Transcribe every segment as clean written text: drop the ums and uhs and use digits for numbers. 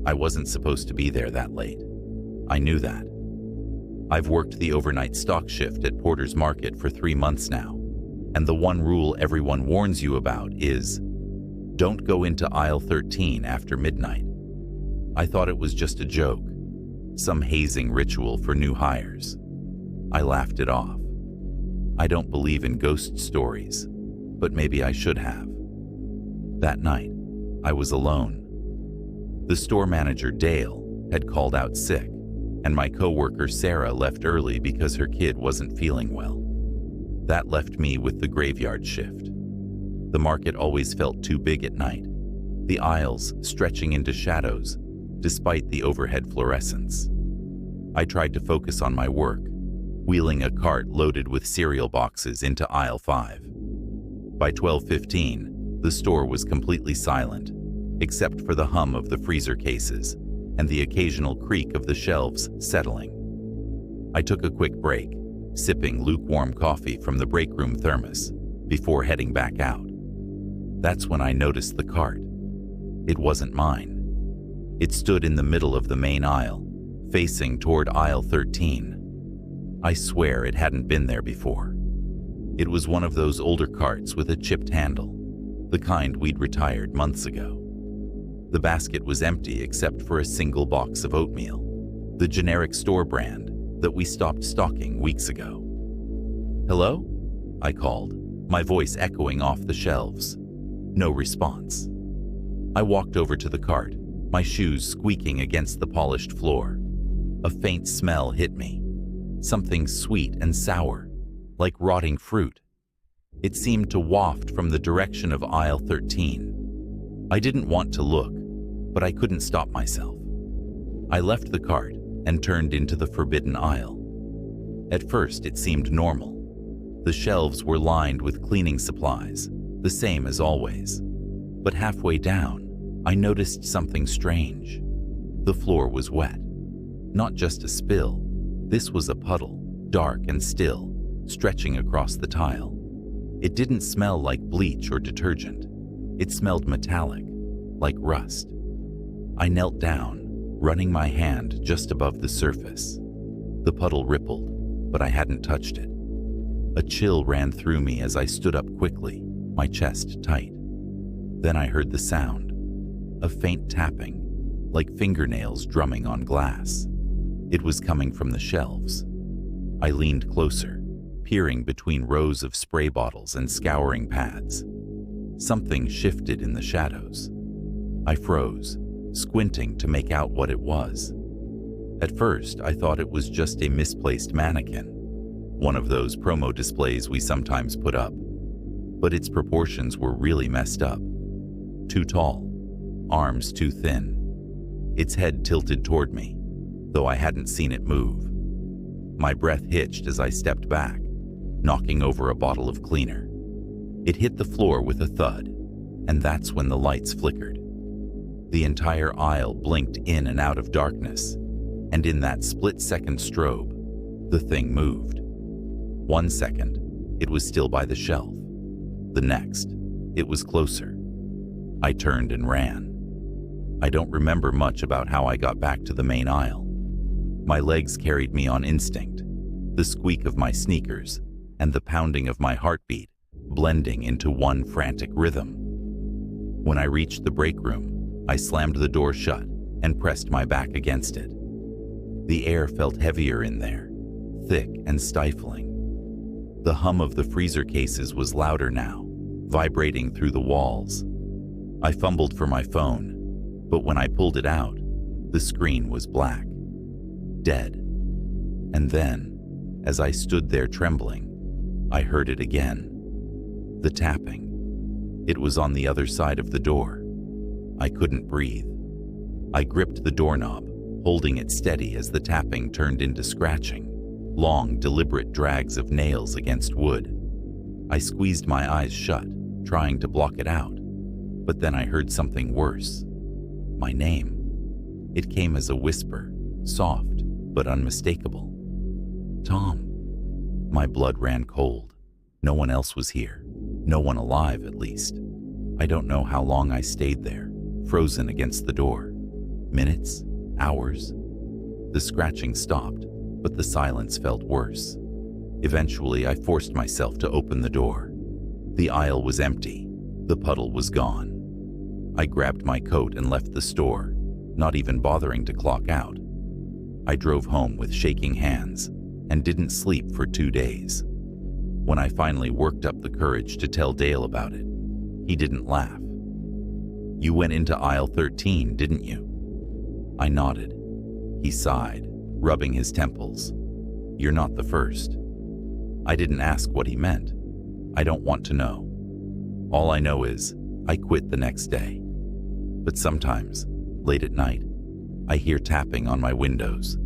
I wasn't supposed to be there that late. I knew that. I've worked the overnight stock shift at Porter's Market for 3 months now, and the one rule everyone warns you about is, don't go into aisle 13 after midnight. I thought it was just a joke, some hazing ritual for new hires. I laughed it off. I don't believe in ghost stories, but maybe I should have. That night, I was alone. The store manager, Dale, had called out sick, and my coworker Sarah left early because her kid wasn't feeling well. That left me with the graveyard shift. The market always felt too big at night, the aisles stretching into shadows despite the overhead fluorescence. I tried to focus on my work, wheeling a cart loaded with cereal boxes into aisle 5. By 12:15, the store was completely silent, except for the hum of the freezer cases and the occasional creak of the shelves settling. I took a quick break, sipping lukewarm coffee from the break room thermos before heading back out. That's when I noticed the cart. It wasn't mine. It stood in the middle of the main aisle, facing toward aisle 13. I swear it hadn't been there before. It was one of those older carts with a chipped handle, the kind we'd retired months ago. The basket was empty except for a single box of oatmeal, the generic store brand that we stopped stocking weeks ago. "Hello?" I called, my voice echoing off the shelves. No response. I walked over to the cart, my shoes squeaking against the polished floor. A faint smell hit me, something sweet and sour, like rotting fruit. It seemed to waft from the direction of aisle 13. I didn't want to look, but I couldn't stop myself. I left the cart and turned into the forbidden aisle. At first, it seemed normal. The shelves were lined with cleaning supplies, the same as always. But halfway down, I noticed something strange. The floor was wet. Not just a spill. This was a puddle, dark and still, stretching across the tile. It didn't smell like bleach or detergent. It smelled metallic, like rust. I knelt down, running my hand just above the surface. The puddle rippled, but I hadn't touched it. A chill ran through me as I stood up quickly, my chest tight. Then I heard the sound, a faint tapping, like fingernails drumming on glass. It was coming from the shelves. I leaned closer, peering between rows of spray bottles and scouring pads. Something shifted in the shadows. I froze, squinting to make out what it was. At first, I thought it was just a misplaced mannequin, one of those promo displays we sometimes put up. But its proportions were really messed up. Too tall, arms too thin. Its head tilted toward me, though I hadn't seen it move. My breath hitched as I stepped back, knocking over a bottle of cleaner. It hit the floor with a thud, and that's when the lights flickered. The entire aisle blinked in and out of darkness, and in that split-second strobe, the thing moved. 1 second, it was still by the shelf. The next, it was closer. I turned and ran. I don't remember much about how I got back to the main aisle. My legs carried me on instinct, the squeak of my sneakers and the pounding of my heartbeat blending into one frantic rhythm. When I reached the break room, I slammed the door shut and pressed my back against it. The air felt heavier in there, thick and stifling. The hum of the freezer cases was louder now, vibrating through the walls. I fumbled for my phone, but when I pulled it out, the screen was black, dead. And then, as I stood there trembling, I heard it again. The tapping. It was on the other side of the door. I couldn't breathe. I gripped the doorknob, holding it steady as the tapping turned into scratching, long, deliberate drags of nails against wood. I squeezed my eyes shut, trying to block it out, but then I heard something worse. My name. It came as a whisper, soft but unmistakable. Tom. My blood ran cold. No one else was here. No one alive, at least. I don't know how long I stayed there, frozen against the door. Minutes? Hours? The scratching stopped, but the silence felt worse. Eventually, I forced myself to open the door. The aisle was empty. The puddle was gone. I grabbed my coat and left the store, not even bothering to clock out. I drove home with shaking hands and didn't sleep for 2 days. When I finally worked up the courage to tell Dale about it, he didn't laugh. "You went into aisle 13, didn't you?" I nodded. He sighed, rubbing his temples. "You're not the first." I didn't ask what he meant. I don't want to know. All I know is I quit the next day. But sometimes, late at night, I hear tapping on my windows,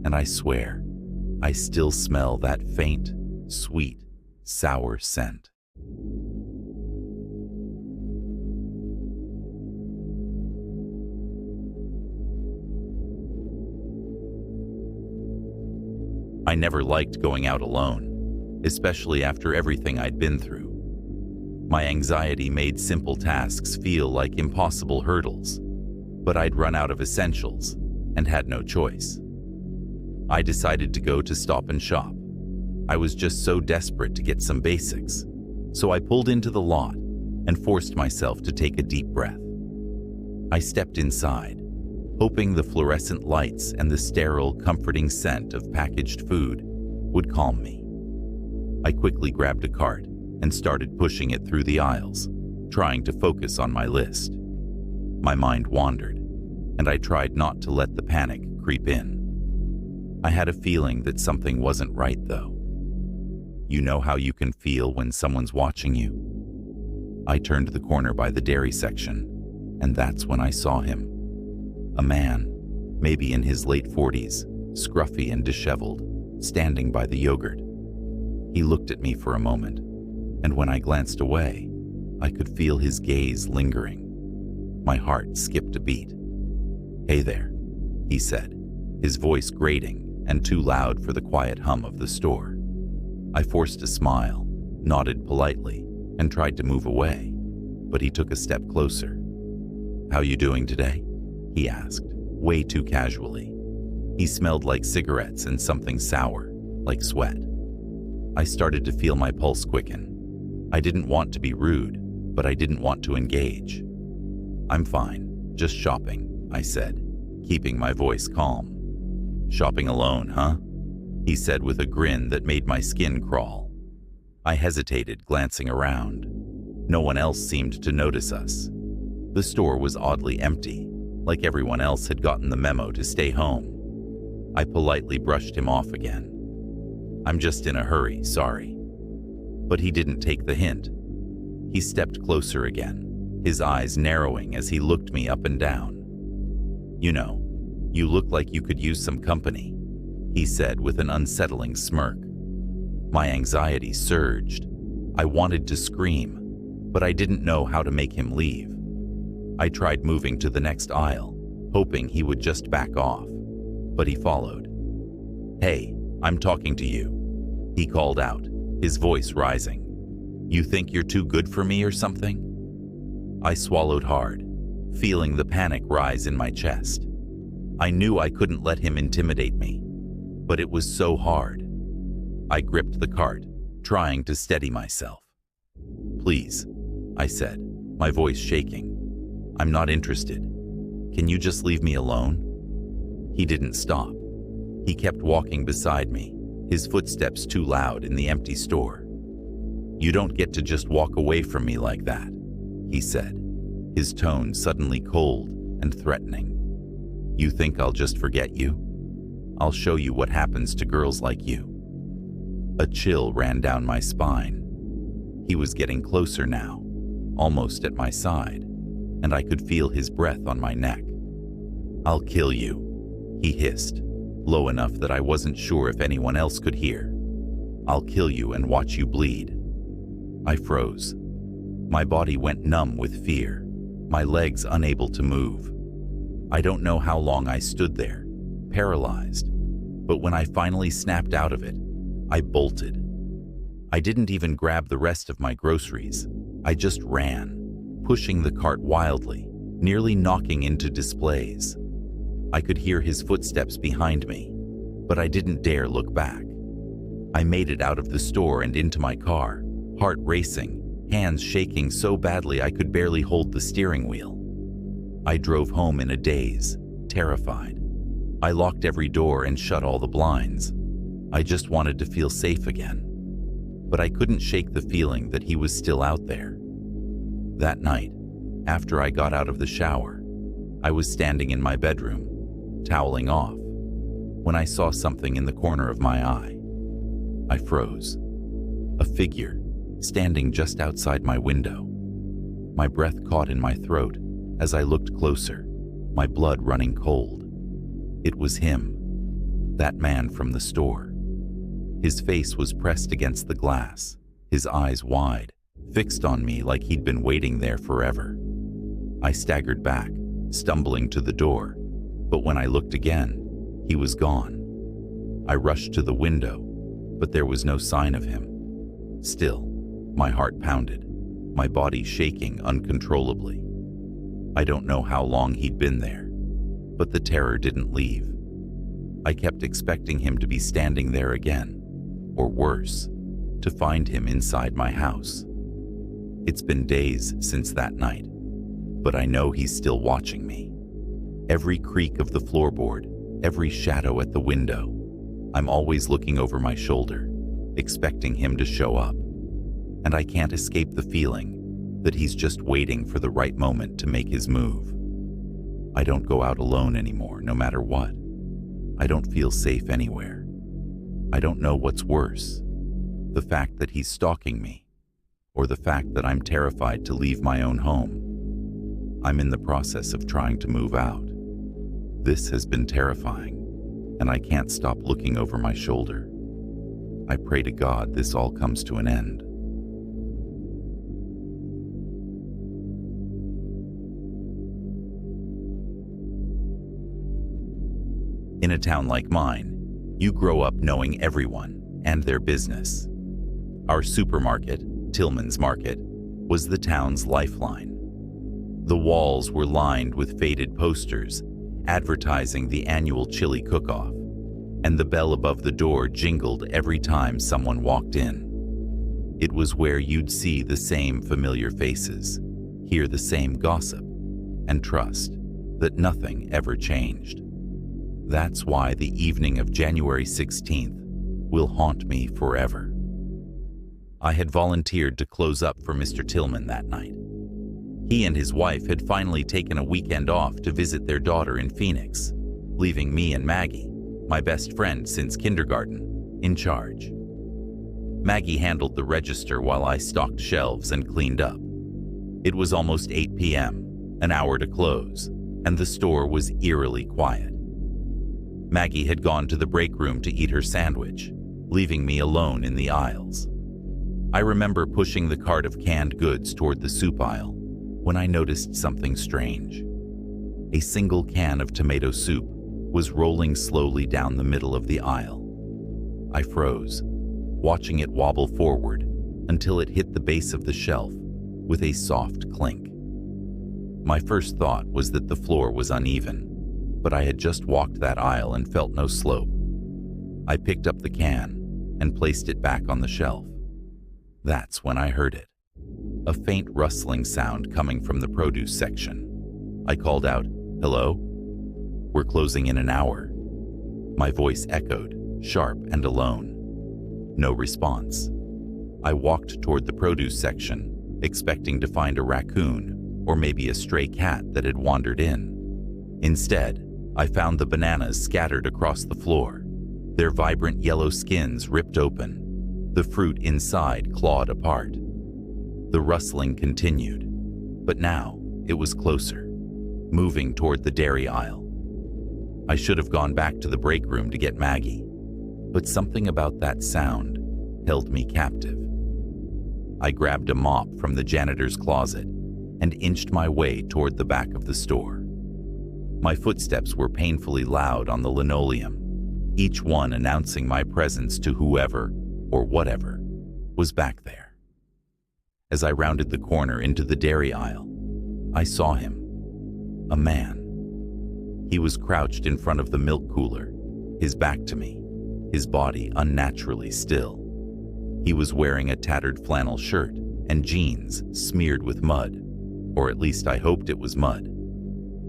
and I swear, I still smell that faint, sweet, sour scent. I never liked going out alone, especially after everything I'd been through. My anxiety made simple tasks feel like impossible hurdles, but I'd run out of essentials and had no choice. I decided to go to Stop and Shop. I was just so desperate to get some basics, so I pulled into the lot and forced myself to take a deep breath. I stepped inside, hoping the fluorescent lights and the sterile, comforting scent of packaged food would calm me. I quickly grabbed a cart and started pushing it through the aisles, trying to focus on my list. My mind wandered, and I tried not to let the panic creep in. I had a feeling that something wasn't right, though. You know how you can feel when someone's watching you? I turned the corner by the dairy section, and that's when I saw him. A man, maybe in his late 40s, scruffy and disheveled, standing by the yogurt. He looked at me for a moment, and when I glanced away, I could feel his gaze lingering. My heart skipped a beat. "Hey there," he said, his voice grating and too loud for the quiet hum of the store. I forced a smile, nodded politely, and tried to move away, but he took a step closer. "How you doing today?" he asked, way too casually. He smelled like cigarettes and something sour, like sweat. I started to feel my pulse quicken. I didn't want to be rude, but I didn't want to engage. "I'm fine, just shopping," I said, keeping my voice calm. "Shopping alone, huh?" he said with a grin that made my skin crawl. I hesitated, glancing around. No one else seemed to notice us. The store was oddly empty, like everyone else had gotten the memo to stay home. I politely brushed him off again. "I'm just in a hurry, sorry." But he didn't take the hint. He stepped closer again, his eyes narrowing as he looked me up and down. "You know, you look like you could use some company," he said with an unsettling smirk. My anxiety surged. I wanted to scream, but I didn't know how to make him leave. I tried moving to the next aisle, hoping he would just back off, but he followed. "Hey, I'm talking to you," he called out, his voice rising. "You think you're too good for me or something?" I swallowed hard, feeling the panic rise in my chest. I knew I couldn't let him intimidate me, but it was so hard. I gripped the cart, trying to steady myself. "Please," I said, my voice shaking. "I'm not interested. Can you just leave me alone?" He didn't stop. He kept walking beside me, his footsteps too loud in the empty store. "You don't get to just walk away from me like that," he said, his tone suddenly cold and threatening. "You think I'll just forget you? I'll show you what happens to girls like you." A chill ran down my spine. He was getting closer now, almost at my side, and I could feel his breath on my neck. "I'll kill you," he hissed, low enough that I wasn't sure if anyone else could hear. "I'll kill you and watch you bleed." I froze. My body went numb with fear, my legs unable to move. I don't know how long I stood there, paralyzed, but when I finally snapped out of it, I bolted. I didn't even grab the rest of my groceries. I just ran, pushing the cart wildly, nearly knocking into displays. I could hear his footsteps behind me, but I didn't dare look back. I made it out of the store and into my car, heart racing, hands shaking so badly I could barely hold the steering wheel. I drove home in a daze, terrified. I locked every door and shut all the blinds. I just wanted to feel safe again. But I couldn't shake the feeling that he was still out there. That night, after I got out of the shower, I was standing in my bedroom, toweling off, when I saw something in the corner of my eye. I froze. A figure, standing just outside my window. My breath caught in my throat as I looked closer, my blood running cold. It was him, that man from the store. His face was pressed against the glass, his eyes wide, fixed on me like he'd been waiting there forever. I staggered back, stumbling to the door, but when I looked again, he was gone. I rushed to the window, but there was no sign of him. Still, my heart pounded, my body shaking uncontrollably. I don't know how long he'd been there, but the terror didn't leave. I kept expecting him to be standing there again, or worse, to find him inside my house. It's been days since that night, but I know he's still watching me. Every creak of the floorboard, every shadow at the window, I'm always looking over my shoulder, expecting him to show up. And I can't escape the feeling that he's just waiting for the right moment to make his move. I don't go out alone anymore, no matter what. I don't feel safe anywhere. I don't know what's worse, the fact that he's stalking me, or the fact that I'm terrified to leave my own home. I'm in the process of trying to move out. This has been terrifying, and I can't stop looking over my shoulder. I pray to God this all comes to an end. In a town like mine, you grow up knowing everyone and their business. Our supermarket, Tillmans Market, was the town's lifeline. The walls were lined with faded posters advertising the annual chili cook-off, and the bell above the door jingled every time someone walked in. It was where you'd see the same familiar faces, hear the same gossip, and trust that nothing ever changed. That's why the evening of January 16th will haunt me forever. I had volunteered to close up for Mr. Tillman that night. He and his wife had finally taken a weekend off to visit their daughter in Phoenix, leaving me and Maggie, my best friend since kindergarten, in charge. Maggie handled the register while I stocked shelves and cleaned up. It was almost 8 p.m., an hour to close, and the store was eerily quiet. Maggie had gone to the break room to eat her sandwich, leaving me alone in the aisles. I remember pushing the cart of canned goods toward the soup aisle when I noticed something strange. A single can of tomato soup was rolling slowly down the middle of the aisle. I froze, watching it wobble forward until it hit the base of the shelf with a soft clink. My first thought was that the floor was uneven, but I had just walked that aisle and felt no slope. I picked up the can and placed it back on the shelf. That's when I heard it. A faint rustling sound coming from the produce section. I called out, "Hello? We're closing in an hour." My voice echoed, sharp and alone. No response. I walked toward the produce section, expecting to find a raccoon or maybe a stray cat that had wandered in. Instead, I found the bananas scattered across the floor, their vibrant yellow skins ripped open, the fruit inside clawed apart. The rustling continued, but now it was closer, moving toward the dairy aisle. I should have gone back to the break room to get Maggie, but something about that sound held me captive. I grabbed a mop from the janitor's closet and inched my way toward the back of the store. My footsteps were painfully loud on the linoleum, each one announcing my presence to whoever or whatever was back there. As I rounded the corner into the dairy aisle, I saw him, a man. He was crouched in front of the milk cooler, his back to me, his body unnaturally still. He was wearing a tattered flannel shirt and jeans smeared with mud, or at least I hoped it was mud.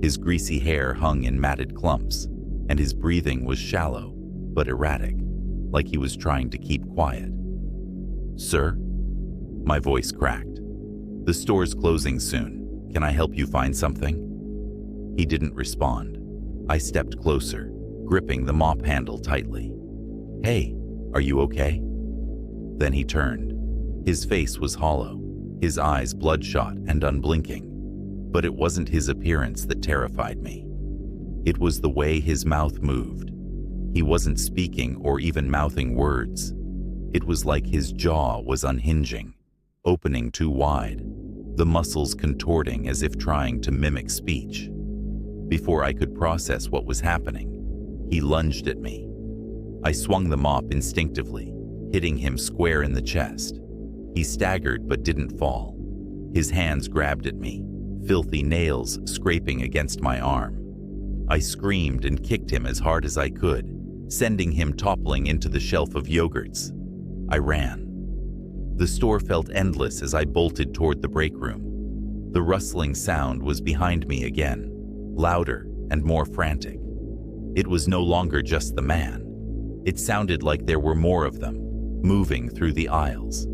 His greasy hair hung in matted clumps, and his breathing was shallow but erratic, like he was trying to keep quiet. "Sir?" My voice cracked. "The store's closing soon. Can I help you find something?" He didn't respond. I stepped closer, gripping the mop handle tightly. "Hey, are you okay?" Then he turned. His face was hollow, his eyes bloodshot and unblinking. But it wasn't his appearance that terrified me. It was the way his mouth moved. He wasn't speaking or even mouthing words. It was like his jaw was unhinging, opening too wide, the muscles contorting as if trying to mimic speech. Before I could process what was happening, he lunged at me. I swung the mop instinctively, hitting him square in the chest. He staggered but didn't fall. His hands grabbed at me, filthy nails scraping against my arm. I screamed and kicked him as hard as I could, sending him toppling into the shelf of yogurts. I ran. The store felt endless as I bolted toward the break room. The rustling sound was behind me again, louder and more frantic. It was no longer just the man. It sounded like there were more of them, moving through the aisles.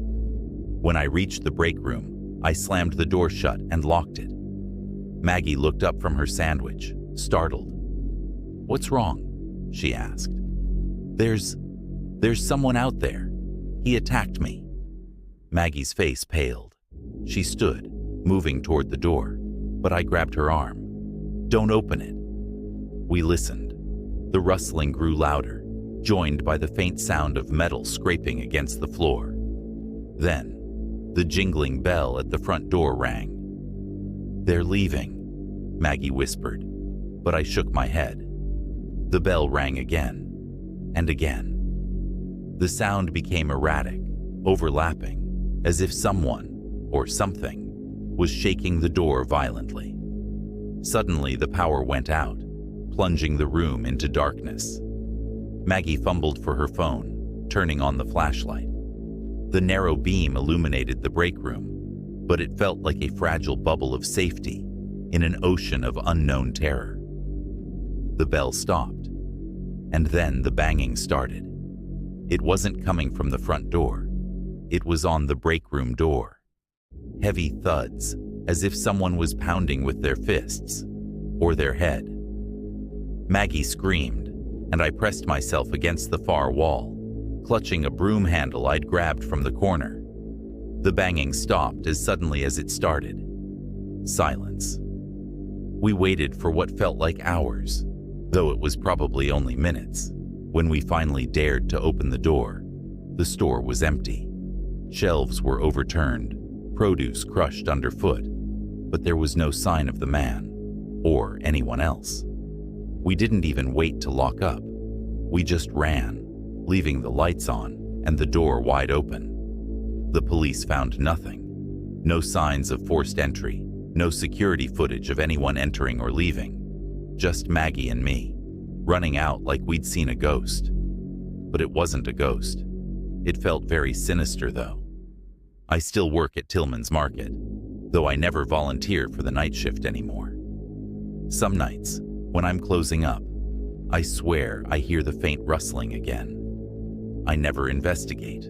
When I reached the break room, I slammed the door shut and locked it. Maggie looked up from her sandwich, startled. "What's wrong?" she asked. There's someone out there. He attacked me." Maggie's face paled. She stood, moving toward the door, but I grabbed her arm. "Don't open it." We listened. The rustling grew louder, joined by the faint sound of metal scraping against the floor. Then, the jingling bell at the front door rang. "They're leaving," Maggie whispered, but I shook my head. The bell rang again, and again. The sound became erratic, overlapping, as if someone, or something, was shaking the door violently. Suddenly, the power went out, plunging the room into darkness. Maggie fumbled for her phone, turning on the flashlight. The narrow beam illuminated the break room, but it felt like a fragile bubble of safety in an ocean of unknown terror. The bell stopped, and then the banging started. It wasn't coming from the front door. It was on the break room door. Heavy thuds, as if someone was pounding with their fists, or their head. Maggie screamed, and I pressed myself against the far wall, clutching a broom handle I'd grabbed from the corner. The banging stopped as suddenly as it started. Silence. We waited for what felt like hours, though it was probably only minutes. When we finally dared to open the door, the store was empty. Shelves were overturned, produce crushed underfoot, but there was no sign of the man, or anyone else. We didn't even wait to lock up. We just ran, leaving the lights on and the door wide open. The police found nothing. No signs of forced entry, no security footage of anyone entering or leaving. Just Maggie and me, running out like we'd seen a ghost. But it wasn't a ghost. It felt very sinister, though. I still work at Tillmans Market, though I never volunteer for the night shift anymore. Some nights, when I'm closing up, I swear I hear the faint rustling again. I never investigate.